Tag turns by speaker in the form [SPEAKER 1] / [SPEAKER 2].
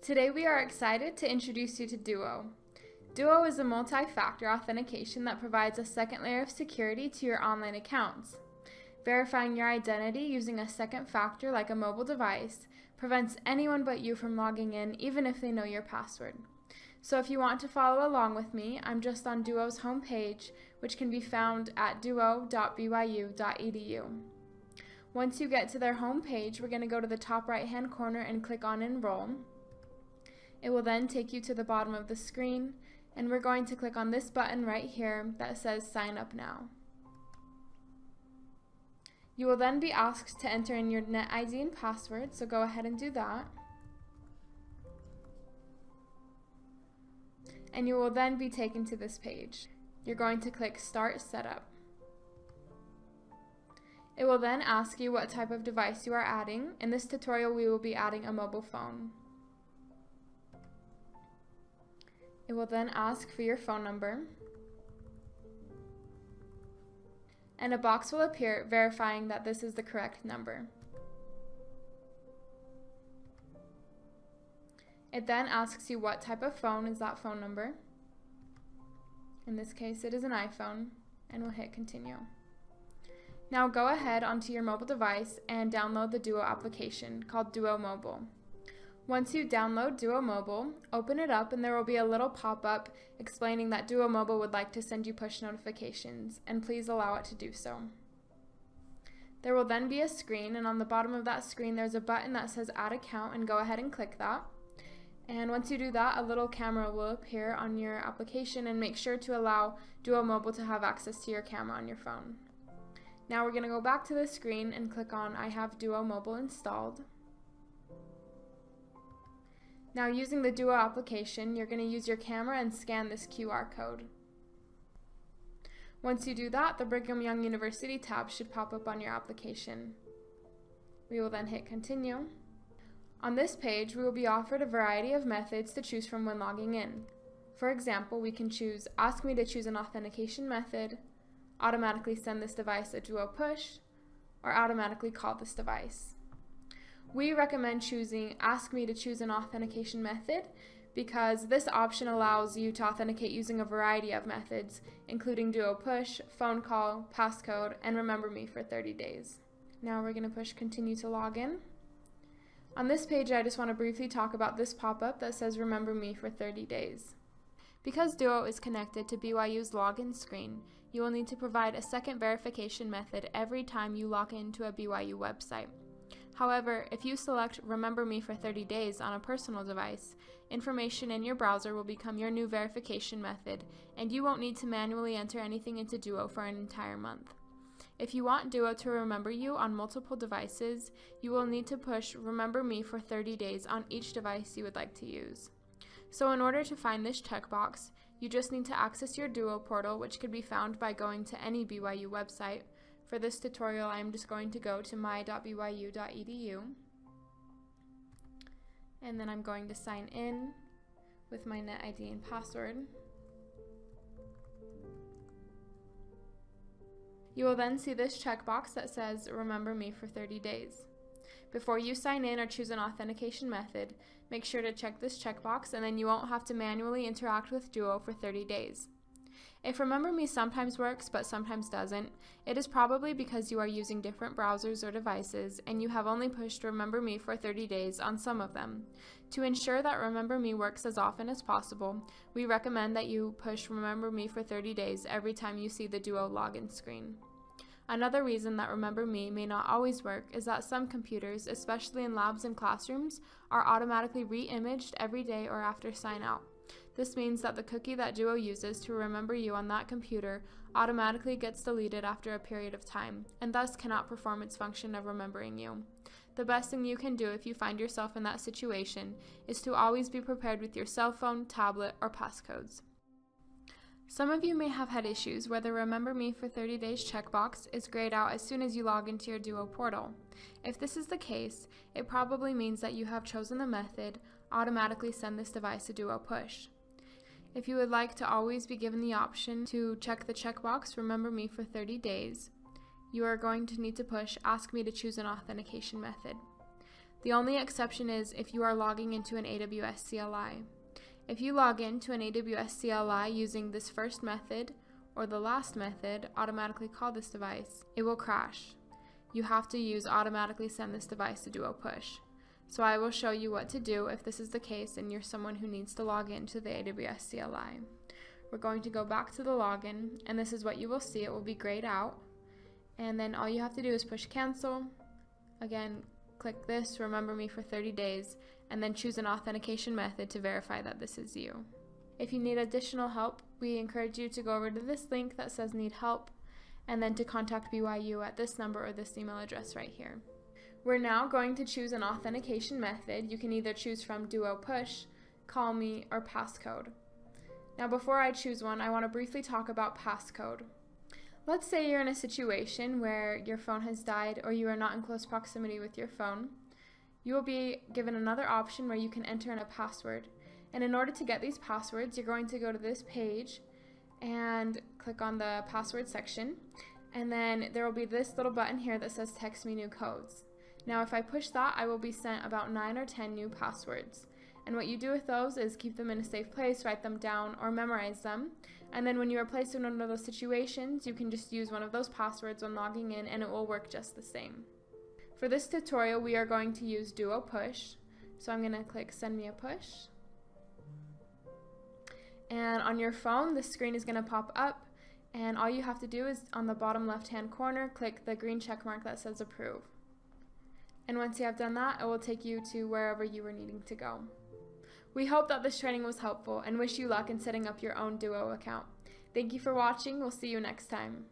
[SPEAKER 1] Today we are excited to introduce you to DUO. DUO is a multi-factor authentication that provides a second layer of security to your online accounts. Verifying your identity using a second factor like a mobile device prevents anyone but you from logging in even if they know your password. So if you want to follow along with me, I'm just on DUO's homepage, which can be found at duo.byu.edu. Once you get to their homepage, we're going to go to the top right hand corner and click on Enroll. It will then take you to the bottom of the screen, and we're going to click on this button right here that says Sign Up Now. You will then be asked to enter in your net ID and password, so go ahead and do that. And you will then be taken to this page. You're going to click Start Setup. It will then ask you what type of device you are adding. In this tutorial, we will be adding a mobile phone. It will then ask for your phone number, and a box will appear verifying that this is the correct number. It then asks you what type of phone is that phone number. In this case, it is an iPhone, and we'll hit Continue. Now go ahead onto your mobile device and download the DUO application called DUO Mobile. Once you download DUO Mobile, open it up and there will be a little pop-up explaining that DUO Mobile would like to send you push notifications, and please allow it to do so. There will then be a screen, and on the bottom of that screen there's a button that says Add Account, and go ahead and click that. And once you do that, a little camera will appear on your application, and make sure to allow DUO Mobile to have access to your camera on your phone. Now we're going to go back to the screen and click on I have DUO Mobile installed. Now using the DUO application, you're going to use your camera and scan this QR code. Once you do that, the Brigham Young University tab should pop up on your application. We will then hit Continue. On this page, we will be offered a variety of methods to choose from when logging in. For example, we can choose Ask Me to choose an authentication method, automatically send this device a DUO push, or automatically call this device. We recommend choosing Ask Me to choose an authentication method because this option allows you to authenticate using a variety of methods, including DUO push, phone call, passcode, and Remember Me for 30 days. Now we're going to push Continue to log in. On this page, I just want to briefly talk about this pop-up that says Remember Me for 30 days. Because DUO is connected to BYU's login screen, you will need to provide a second verification method every time you log into a BYU website. However, if you select Remember Me for 30 days on a personal device, information in your browser will become your new verification method, and you won't need to manually enter anything into DUO for an entire month. If you want DUO to remember you on multiple devices, you will need to push Remember Me for 30 days on each device you would like to use. So in order to find this checkbox, you just need to access your DUO portal, which can be found by going to any BYU website. For this tutorial, I'm just going to go to my.byu.edu, and then I'm going to sign in with my net ID and password. You will then see this checkbox that says Remember Me for 30 days. Before you sign in or choose an authentication method, make sure to check this checkbox, and then you won't have to manually interact with DUO for 30 days. If Remember Me sometimes works but sometimes doesn't, it is probably because you are using different browsers or devices and you have only pushed Remember Me for 30 days on some of them. To ensure that Remember Me works as often as possible, we recommend that you push Remember Me for 30 days every time you see the DUO login screen. Another reason that Remember Me may not always work is that some computers, especially in labs and classrooms, are automatically re-imaged every day or after sign out. This means that the cookie that DUO uses to remember you on that computer automatically gets deleted after a period of time, and thus cannot perform its function of remembering you. The best thing you can do if you find yourself in that situation is to always be prepared with your cell phone, tablet, or passcodes. Some of you may have had issues where the Remember Me for 30 days checkbox is grayed out as soon as you log into your DUO portal. If this is the case, it probably means that you have chosen the method automatically send this device a DUO push. If you would like to always be given the option to check the checkbox Remember Me for 30 days, you are going to need to push Ask Me to choose an authentication method. The only exception is if you are logging into an AWS CLI. If you log into an AWS CLI using this first method or the last method, automatically call this device, it will crash. You have to use automatically send this device to DUO push. So I will show you what to do if this is the case and you're someone who needs to log into the AWS CLI. We're going to go back to the login, and this is what you will see. It will be grayed out. And then all you have to do is push cancel. Again, click this, remember me for 30 days, and then choose an authentication method to verify that this is you. If you need additional help, we encourage you to go over to this link that says need help, and then to contact BYU at this number or this email address right here. We're now going to choose an authentication method. You can either choose from DUO Push, Call Me, or Passcode. Now before I choose one, I want to briefly talk about passcode. Let's say you're in a situation where your phone has died or you are not in close proximity with your phone. You will be given another option where you can enter in a password. And in order to get these passwords, you're going to go to this page and click on the password section. And then there will be this little button here that says text me new codes. Now if I push that, I will be sent about 9 or 10 new passwords. And what you do with those is keep them in a safe place, write them down, or memorize them. And then when you are placed in one of those situations, you can just use one of those passwords when logging in and it will work just the same. For this tutorial, we are going to use DUO Push. So I'm going to click Send Me a Push. And on your phone, the screen is going to pop up. And all you have to do is on the bottom left-hand corner, click the green check mark that says Approve. And once you have done that, it will take you to wherever you were needing to go. We hope that this training was helpful and wish you luck in setting up your own DUO account. Thank you for watching. We'll see you next time.